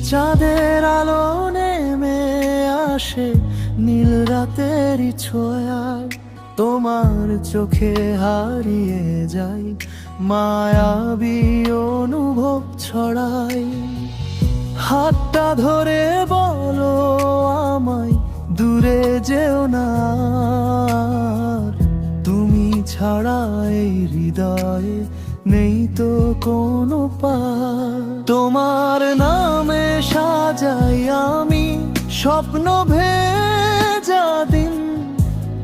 চাঁদের আলো নেমে আসে নীল রাতেরই ছোঁয়ায়, তোমার চোখে হারিয়ে যাই মায়াবী অনুভব ছড়াই। হাতটা ধরে বলো আমায় দূরে যেও না, তুমি ছাড়া এই হৃদয়ে নেই তো কোনো পার। তোমার নামে সাজাই আমি স্বপ্ন ভেজা দিন,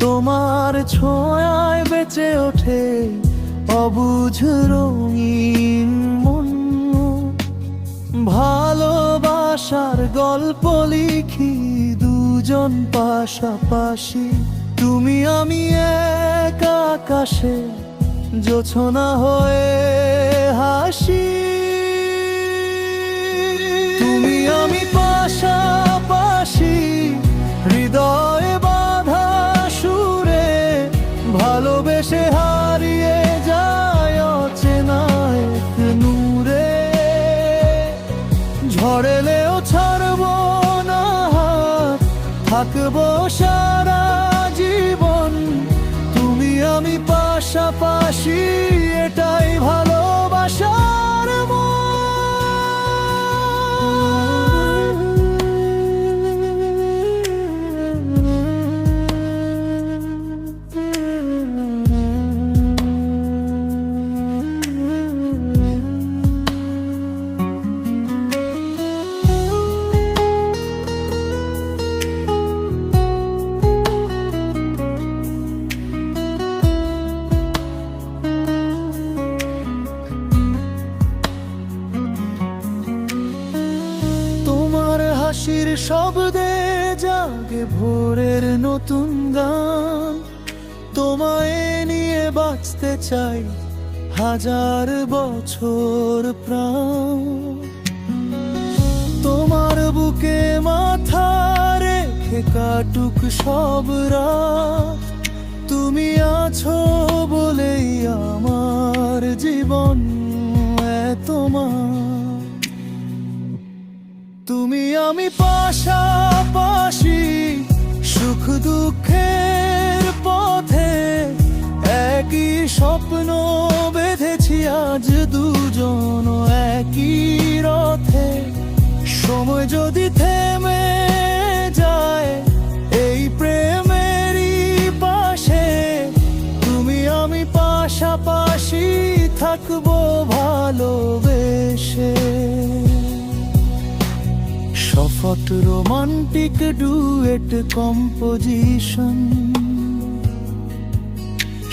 তোমার ছোঁয়ায় বেঁচে ওঠে অবুঝ রঙিন মন। ভালোবাসার গল্প লিখি দুজন পাশাপাশি, তুমি আমি এক আকাশে জোছনা হয়ে হাসি। তুমি আমি পাশাপাশি হৃদয়ে বাঁধা সুরে, ভালোবেসে হারিয়ে যায় অচেনা এক নূরে। ঝড়েলেও ছাড়বো না হাত, থাকবো সারা জীবন তুমি আমি পাশাপাশি, এটাই ভালোবাসার মন। হাসির শব্দে জাগে ভোরের নতুন গান, তোমায় নিয়ে বাঁচতে চাই হাজার বছর প্রাণ। তোমার বুকে মাথা রেখে কাটুক সব রাত, তুমি আছো বলেই আমার জীবন তোমার। তুমি আমি পাশাপাশি সুখ দুঃখের পথে, একই স্বপ্ন বেঁধেছি আজ দুজন একই রথে। সময় যদি থেমে যায় এই প্রেমেরই পাশে, তুমি আমি পাশাপাশি থাকবো ভালোবেসে। সফট রোমান্টিক ডুয়েট কম্পোজিশন,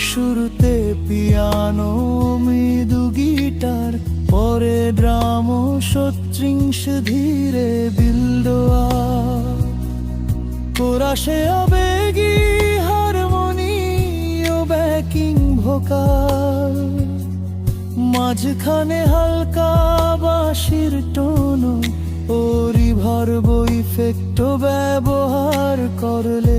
শুরুতে পিয়ানো মৃদু গিটার, পরে ড্রাম ও স্ট্রিংস ধীরে বিল্ডোয়া, কোরাসে আবেগী হারমোনি ও ব্যাকিং ভোকাল, মাঝখানে হালকা বাঁশির টোন ও রিভার্ব ইফেক্ট ব্যবহার করলে